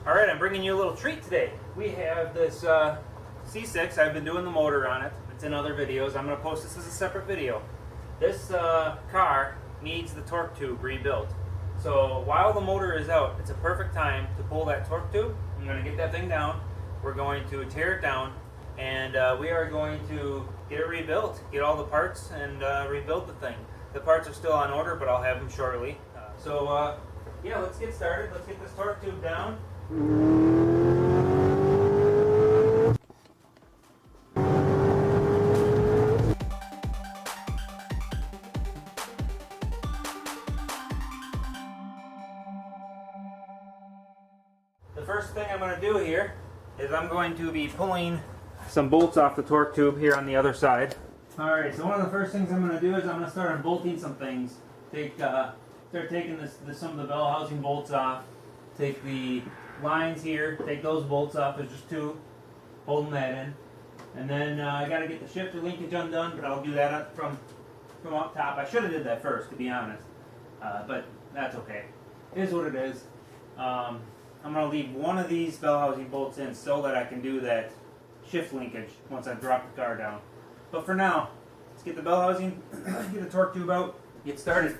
Alright, I'm bringing you a little treat today. We have this C6. I've been doing the motor on it. It's in other videos. I'm going to post this as a separate video. This car needs the torque tube rebuilt. So while the motor is out, it's a perfect time to pull that torque tube. I'm going to get that thing down. We're going to tear it down, and we are going to get it rebuilt, get all the parts, and rebuild the thing. The parts are still on order, but I'll have them shortly. Yeah, let's get started. Let's get this torque tube down. The first thing I'm going to do here is I'm going to be pulling some bolts off the torque tube here on the other side. Alright, so one of the first things I'm going to do is I'm going to start unbolting some things. Start taking some of the bell housing bolts off. Take the lines here, take those bolts off. There's just two, holding that in. And then I got to get the shifter linkage undone, but I'll do that from up top. I should have did that first, to be honest, but that's okay. It is what it is. I'm going to leave one of these bell housing bolts in so that I can do that shift linkage once I drop the car down. But for now, let's get the bell housing, get the torque tube out, get started.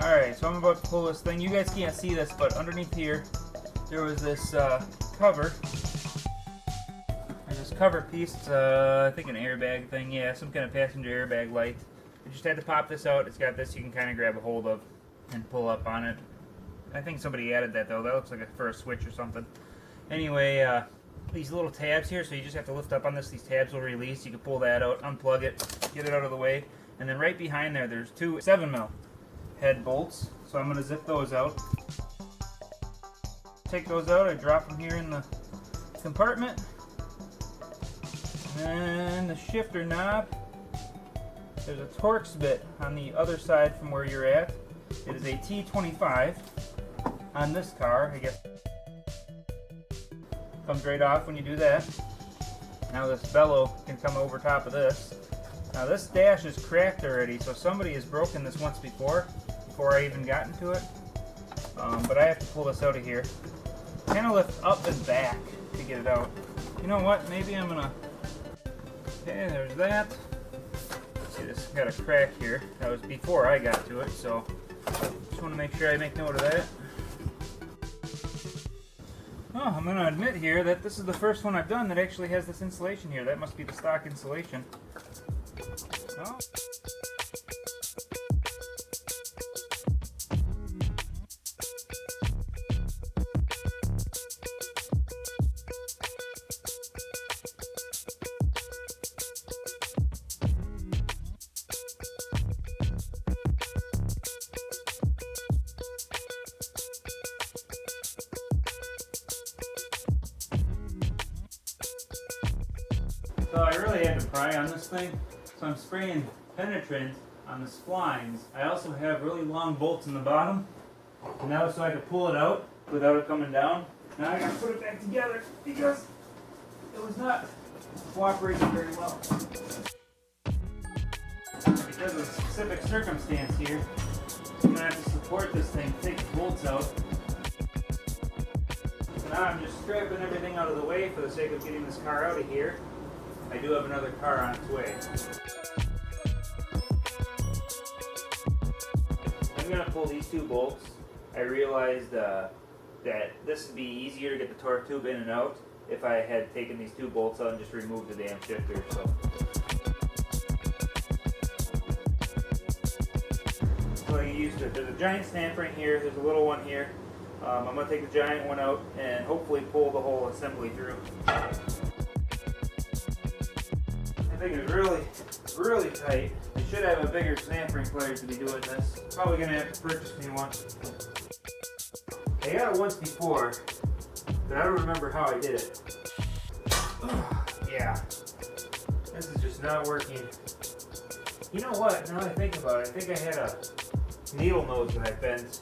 Alright, so I'm about to pull this thing. You guys can't see this, but underneath here, there was this cover. There's this cover piece. It's, I think an airbag thing. Yeah, some kind of passenger airbag light. I just had to pop this out. It's got this you can kind of grab a hold of and pull up on it. I think somebody added that, though. That looks like for a switch or something. Anyway, these little tabs here, so you just have to lift up on this. These tabs will release. You can pull that out, unplug it, get it out of the way. And then right behind there, there's two 7mm. Head bolts, so I'm going to zip those out. Take those out, I drop them here in the compartment. And the shifter knob, there's a Torx bit on the other side from where you're at. It is a T25 on this car, I guess. Comes right off when you do that. Now this bellow can come over top of this. Now this dash is cracked already, so somebody has broken this once before I even got into it. But I have to pull this out of here. Kind of lift up and back to get it out. You know what? Maybe I'm gonna. Okay, there's that. See, this got a crack here. That was before I got to it, so just want to make sure I make note of that. Oh, I'm gonna admit here that this is the first one I've done that actually has this insulation here. That must be the stock insulation. Oh. So I really had to pry on this thing, so I'm spraying penetrant on the splines. I also have really long bolts in the bottom, and that was so I could pull it out without it coming down. Now I gotta put it back together because it was not cooperating very well. Because of a specific circumstance here, I'm gonna have to support this thing, take the bolts out. So now I'm just scraping everything out of the way for the sake of getting this car out of here. I do have another car on its way. I'm going to pull these two bolts. I realized that this would be easier to get the torque tube in and out if I had taken these two bolts out and just removed the damn shifter. So I used good. There's a giant snap ring here, there's a little one here. I'm going to take the giant one out and hopefully pull the whole assembly through. That thing is really, really tight. I should have a bigger snap ring plier to be doing this. Probably going to have to purchase me one. I got it once before, but I don't remember how I did it. Yeah, this is just not working. You know what, now that I think about it, I think I had a needle nose that I bent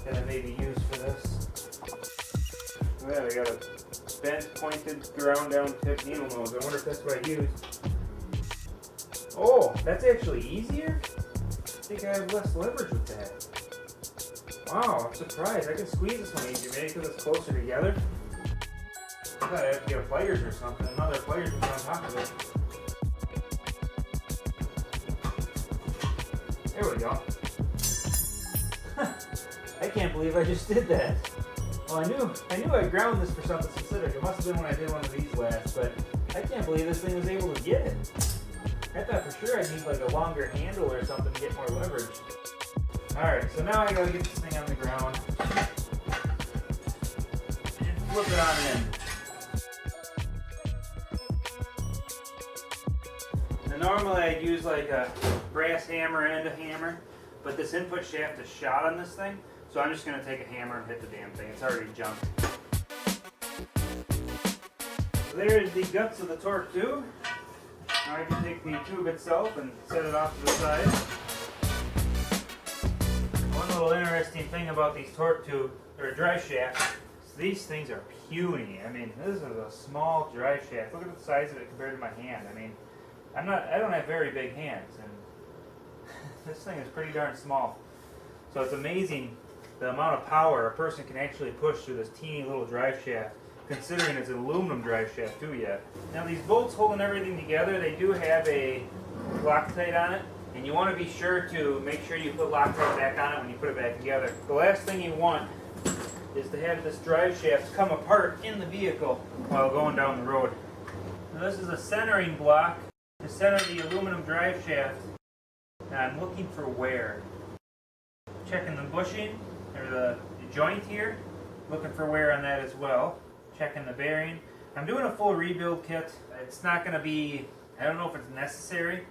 that I maybe used for this. Yeah, I got a bent, pointed, ground down tip needle nose. I wonder if that's what I used. Oh, that's actually easier? I think I have less leverage with that. Wow, I'm surprised. I can squeeze this one easier, maybe because it's closer together. I thought I'd have to get pliers or something. Another pliers would be on top of it. There we go. I can't believe I just did that. Well, I knew I ground this for something specific. It must have been when I did one of these last, but I can't believe this thing was able to get it. I thought for sure I'd need like a longer handle or something to get more leverage. Alright, so now I gotta get this thing on the ground and flip it on in. Now normally I'd use like a brass hammer and a hammer, but this input shaft is shot on this thing, so I'm just going to take a hammer and hit the damn thing. It's already jumped. So there's the guts of the torque tube. Now I can take the tube itself and set it off to the side. One little interesting thing about these torque tube, or drive shafts, is these things are puny. I mean, this is a small drive shaft. Look at the size of it compared to my hand. I mean, I don't have very big hands, and this thing is pretty darn small. So it's amazing the amount of power a person can actually push through this teeny little drive shaft, considering it's an aluminum drive shaft too yet. Now these bolts holding everything together, they do have a Loctite on it, and you want to be sure to make sure you put Loctite back on it when you put it back together. The last thing you want is to have this drive shaft come apart in the vehicle while going down the road. Now this is a centering block to center the aluminum drive shaft. And I'm looking for wear. Checking the bushing, or the joint here. Looking for wear on that as well. Checking the bearing. I'm doing a full rebuild kit. It's not going to be, I don't know if it's necessary,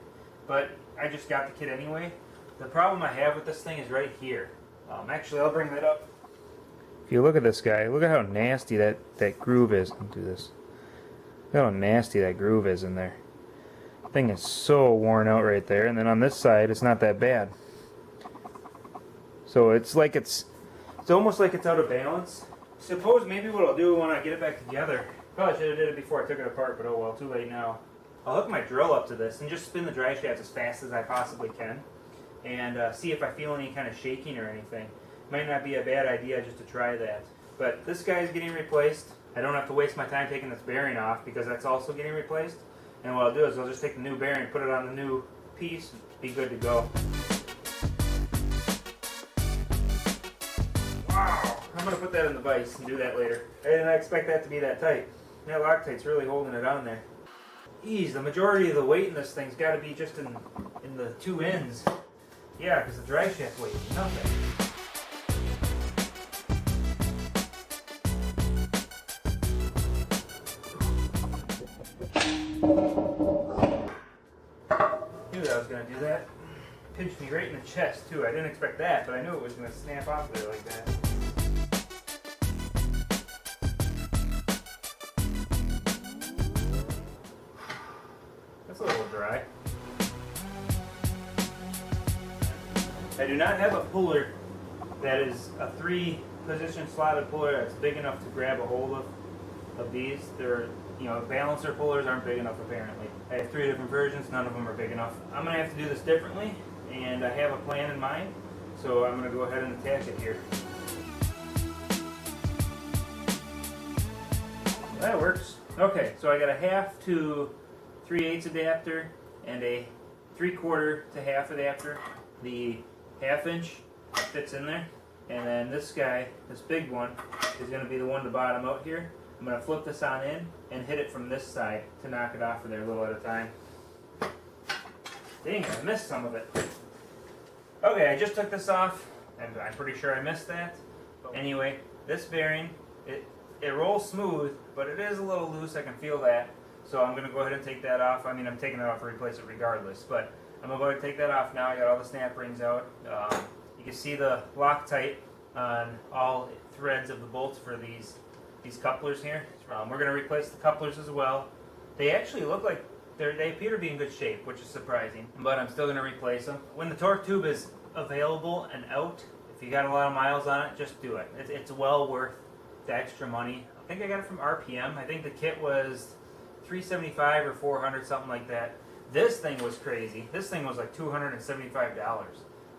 but I just got the kit anyway. The problem I have with this thing is right here. Actually, I'll bring that up. If you look at this guy, look at how nasty that groove is. Let me do this. Look how nasty that groove is in there. Thing is so worn out right there, and then on this side it's not that bad. So it's like it's almost like it's out of balance. Suppose maybe what I'll do when I get it back together, probably should have did it before I took it apart, but oh well, too late now. I'll hook my drill up to this and just spin the drive shaft as fast as I possibly can, and see if I feel any kind of shaking or anything. Might not be a bad idea just to try that. But this guy's getting replaced. I don't have to waste my time taking this bearing off because that's also getting replaced. And what I'll do is I'll just take the new bearing, put it on the new piece, be good to go. Wow! I'm going to put that in the vise and do that later. I didn't expect that to be that tight. That Loctite's really holding it on there. Geez, the majority of the weight in this thing's got to be just in the two ends. Yeah, because the drive shaft weight is nothing. I was going to do that. Pinched me right in the chest too. I didn't expect that, but I knew it was going to snap off there like that. That's a little dry. I do not have a puller that is a 3-position slotted puller that's big enough to grab a hold of these. They're, balancer pullers aren't big enough apparently. I have 3 different versions, none of them are big enough. I'm going to have to do this differently, and I have a plan in mind, so I'm going to go ahead and attach it here. That works. Okay, so I got a 1/2 to 3/8 adapter and a 3/4 to 1/2 adapter. The 1/2 inch fits in there, and then this guy, this big one, is going to be the one to bottom out here. I'm going to flip this on in and hit it from this side to knock it off of there a little at a time. Dang, I missed some of it. Okay, I just took this off, and I'm pretty sure I missed that. Anyway, this bearing, it rolls smooth, but it is a little loose. I can feel that. So I'm going to go ahead and take that off. I mean, I'm taking it off to replace it regardless, but I'm going to go ahead and take that off now. I got all the snap rings out. You can see the Loctite on all threads of the bolts for these couplers here. We're going to replace the couplers as well. They actually look like they appear to be in good shape, which is surprising, but I'm still going to replace them. When the torque tube is available and out, if you got a lot of miles on it, just do it. It's well worth the extra money. I think I got it from RPM. I think the kit was $375 or $400, something like that. This thing was crazy. This thing was like $275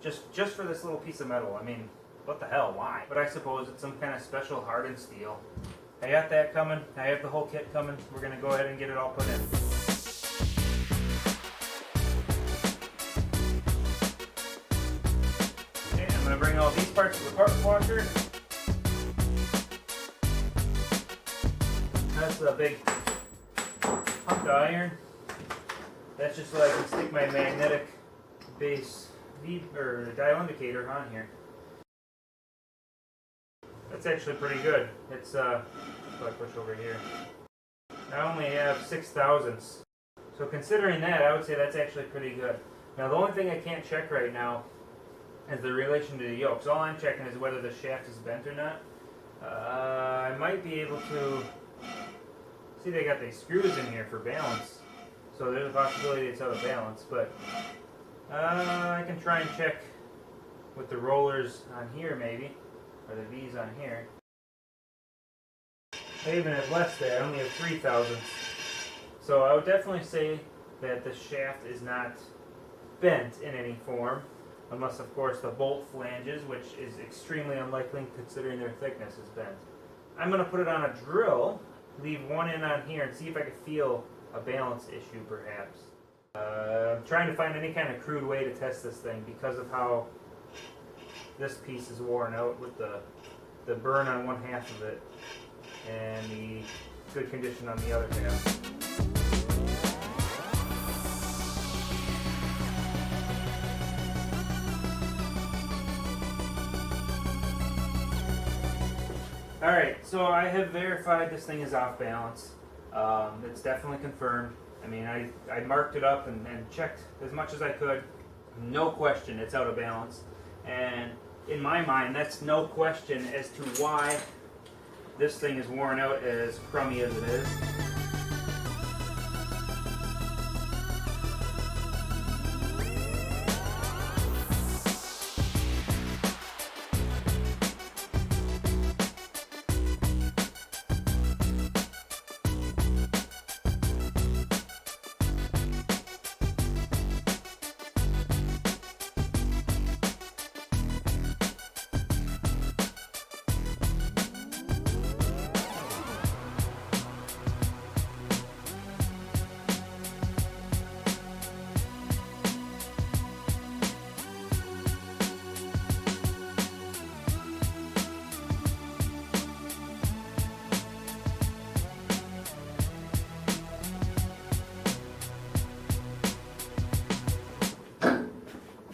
just for this little piece of metal. I mean, what the hell? Why? But I suppose it's some kind of special hardened steel. I got that coming. I have the whole kit coming. We're going to go ahead and get it all put in. Okay, I'm going to bring all these parts to the part washer. That's a big hunk of iron. That's just so I can stick my magnetic base or dial indicator on here. That's actually pretty good. It's if I push over here, I only have 6/1000ths. So considering that, I would say that's actually pretty good. Now the only thing I can't check right now is the relation to the yokes. All I'm checking is whether the shaft is bent or not. I might be able to see they got these screws in here for balance, so there's a possibility it's out of balance. But I can try and check with the rollers on here maybe. Or the V's on here. I even have less there. I only have 3/1000ths. So I would definitely say that the shaft is not bent in any form, unless of course the bolt flanges, which is extremely unlikely considering their thickness, is bent. I'm going to put it on a drill, leave one in on here, and see if I can feel a balance issue perhaps. I'm trying to find any kind of crude way to test this thing because of how this piece is worn out with the burn on one half of it and the good condition on the other half. Alright, so I have verified this thing is off balance. It's definitely confirmed. I mean, I marked it up and checked as much as I could. No question, it's out of balance. And in my mind, that's no question as to why this thing is worn out as crummy as it is.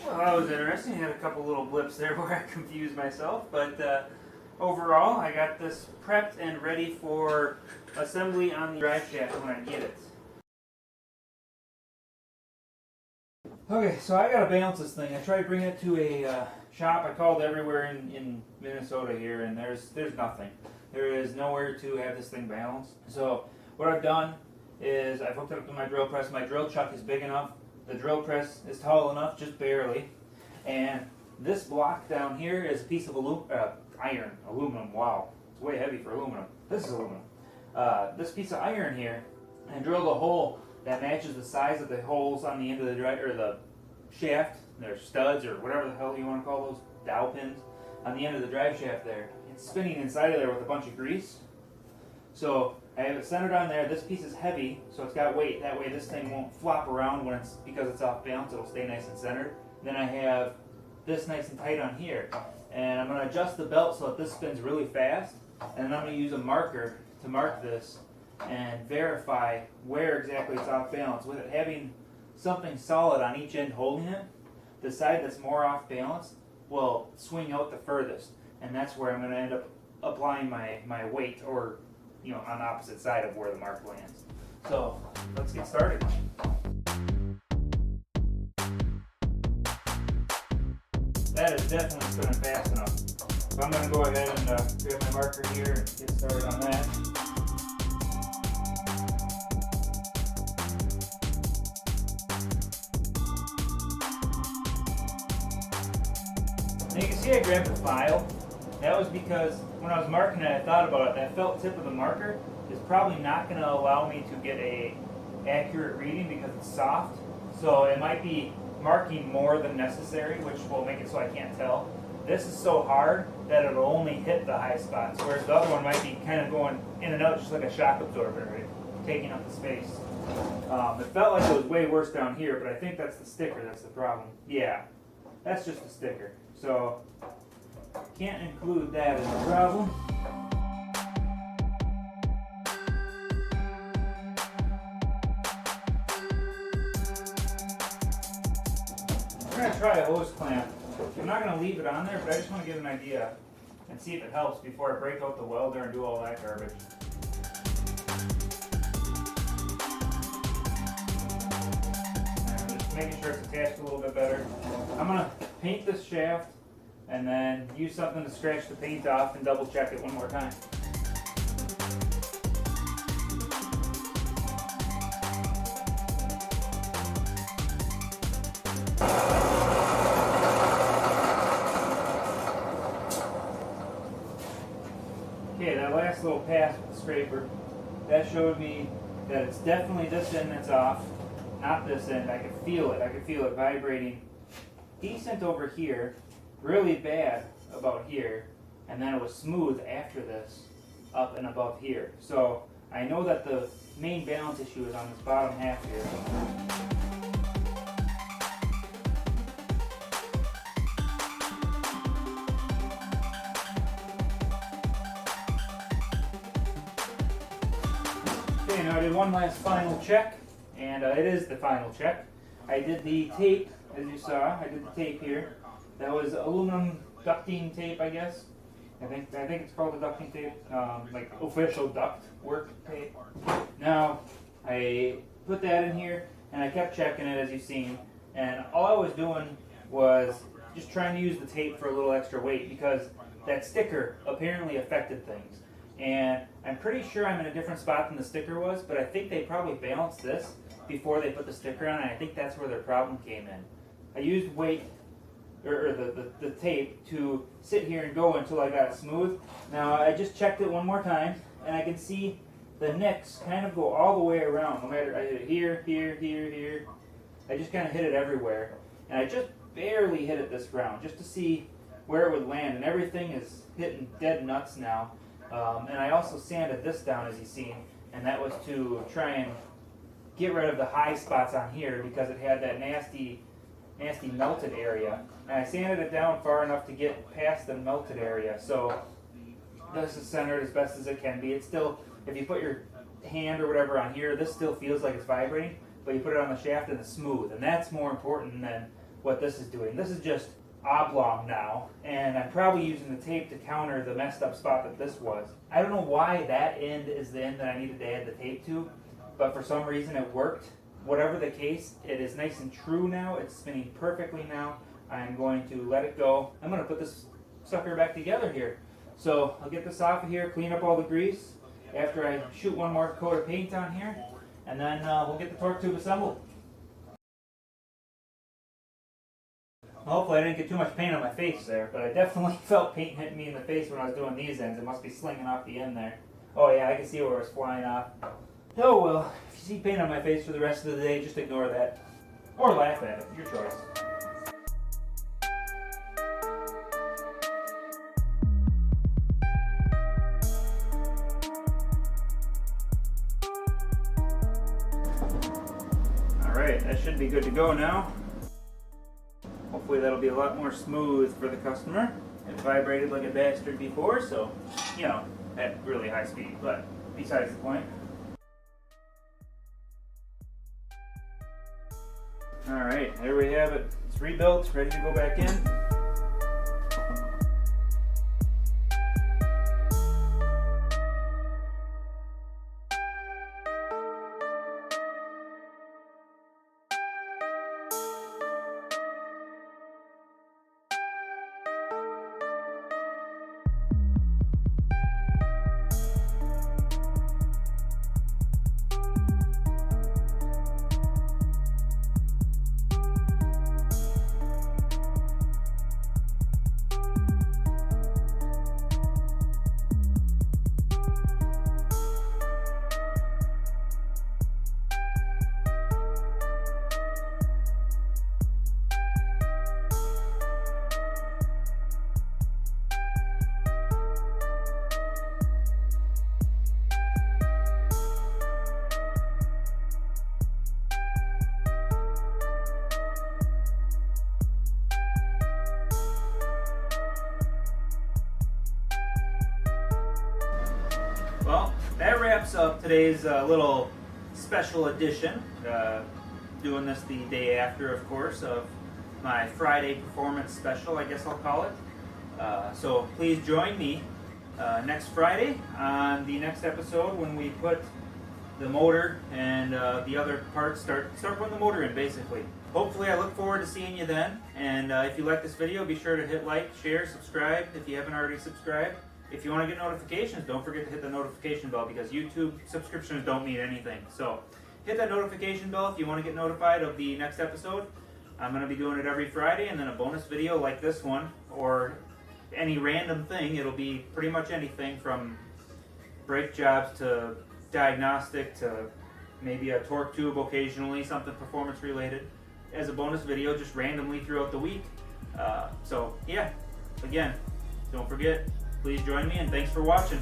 Well, that was interesting. I had a couple little blips there where I confused myself, but overall I got this prepped and ready for assembly on the drive shaft when I get it. Okay, so I gotta balance this thing. I tried bringing it to a shop. I called everywhere in Minnesota here, and there's nothing. There is nowhere to have this thing balanced. So what I've done is I've hooked it up to my drill press. My drill chuck is big enough. The drill press is tall enough, just barely. And this block down here is a piece of aluminum. Wow, it's way heavy for aluminum. This is aluminum. This piece of iron here, I drilled a hole that matches the size of the holes on the end of the the shaft. They're studs or whatever the hell you want to call those, dowel pins on the end of the drive shaft there. It's spinning inside of there with a bunch of grease. So I have it centered on there. This piece is heavy, so it's got weight. That way this thing won't flop around because it's off balance. It'll stay nice and centered. Then I have this nice and tight on here. And I'm going to adjust the belt so that this spins really fast. And then I'm going to use a marker to mark this and verify where exactly it's off balance. With it having something solid on each end holding it, the side that's more off balance will swing out the furthest, and that's where I'm going to end up applying my weight, or on the opposite side of where the mark lands. So let's get started. That is definitely spinning fast enough. So I'm going to go ahead and grab my marker here and get started on that. And you can see I grabbed the file. That was because when I was marking it, I thought about it. That felt tip of the marker is probably not going to allow me to get a accurate reading because it's soft. So it might be marking more than necessary, which will make it so I can't tell. This is so hard that it'll only hit the high spots, whereas the other one might be kind of going in and out just like a shock absorber, right? Taking up the space. It felt like it was way worse down here, but I think that's the sticker that's the problem. Yeah, that's just the sticker. So can't include that as a problem. I'm going to try a hose clamp. I'm not going to leave it on there, but I just want to get an idea and see if it helps before I break out the welder and do all that garbage. And just making sure it's attached a little bit better. I'm going to paint this shaft and then use something to scratch the paint off and double check it one more time. Okay, that last little pass with the scraper, that showed me that it's definitely this end that's off, not this end. I could feel it. I could feel it vibrating decent over here, really bad about here, and then it was smooth after this, up and above here. So I know that the main balance issue is on this bottom half here. Okay, now I did one last final check, and it is the final check. I did the tape, as you saw. I did the tape here. That was aluminum ducting tape, I guess. I think it's called the ducting tape, like official duct work tape. Now I put that in here, and I kept checking it, as you've seen. And all I was doing was just trying to use the tape for a little extra weight, because that sticker apparently affected things. And I'm pretty sure I'm in a different spot than the sticker was, but I think they probably balanced this before they put the sticker on, and I think that's where their problem came in. I used weight, or the tape, to sit here and go until I got it smooth. Now I just checked it one more time, and I can see the nicks kind of go all the way around. No matter, I hit it here, here, here, here. I just kind of hit it everywhere. And I just barely hit it this round, just to see where it would land, and everything is hitting dead nuts now. And I also sanded this down, as you've seen, and that was to try and get rid of the high spots on here because it had that nasty melted area. And I sanded it down far enough to get past the melted area. So this is centered as best as it can be. It's still, if you put your hand or whatever on here, this still feels like it's vibrating, but you put it on the shaft and it's smooth. And that's more important than what this is doing. This is just oblong now, and I'm probably using the tape to counter the messed up spot that this was. I don't know why that end is the end that I needed to add the tape to, but for some reason it worked. Whatever the case, it is nice and true now. It's spinning perfectly now. I'm going to let it go. I'm going to put this sucker back together here. So I'll get this off of here, clean up all the grease after I shoot one more coat of paint on here, and then we'll get the torque tube assembled. Hopefully I didn't get too much paint on my face there, but I definitely felt paint hitting me in the face when I was doing these ends. It must be slinging off the end there. Oh yeah, I can see where it was flying off. Oh well, if you see paint on my face for the rest of the day, just ignore that. Or laugh at it, your choice. Alright, that should be good to go now. Hopefully that'll be a lot more smooth for the customer. It vibrated like a bastard before, so, you know, at really high speed, but besides the point. Alright, there we have it. It's It's rebuilt, ready to go back in. Well, that wraps up today's little special edition. Doing this the day after, of course, of my Friday performance special, I guess I'll call it. So please join me next Friday on the next episode when we put the motor and the other parts, start putting the motor in, basically. Hopefully I look forward to seeing you then. And if you like this video, be sure to hit like, share, subscribe if you haven't already subscribed. If you want to get notifications, don't forget to hit the notification bell, because YouTube subscriptions don't mean anything. So hit that notification bell if you want to get notified of the next episode. I'm going to be doing it every Friday, and then a bonus video like this one, or any random thing. It'll be pretty much anything from brake jobs to diagnostic to maybe a torque tube occasionally, something performance related, as a bonus video just randomly throughout the week. So yeah, again, don't forget, please join me, and thanks for watching.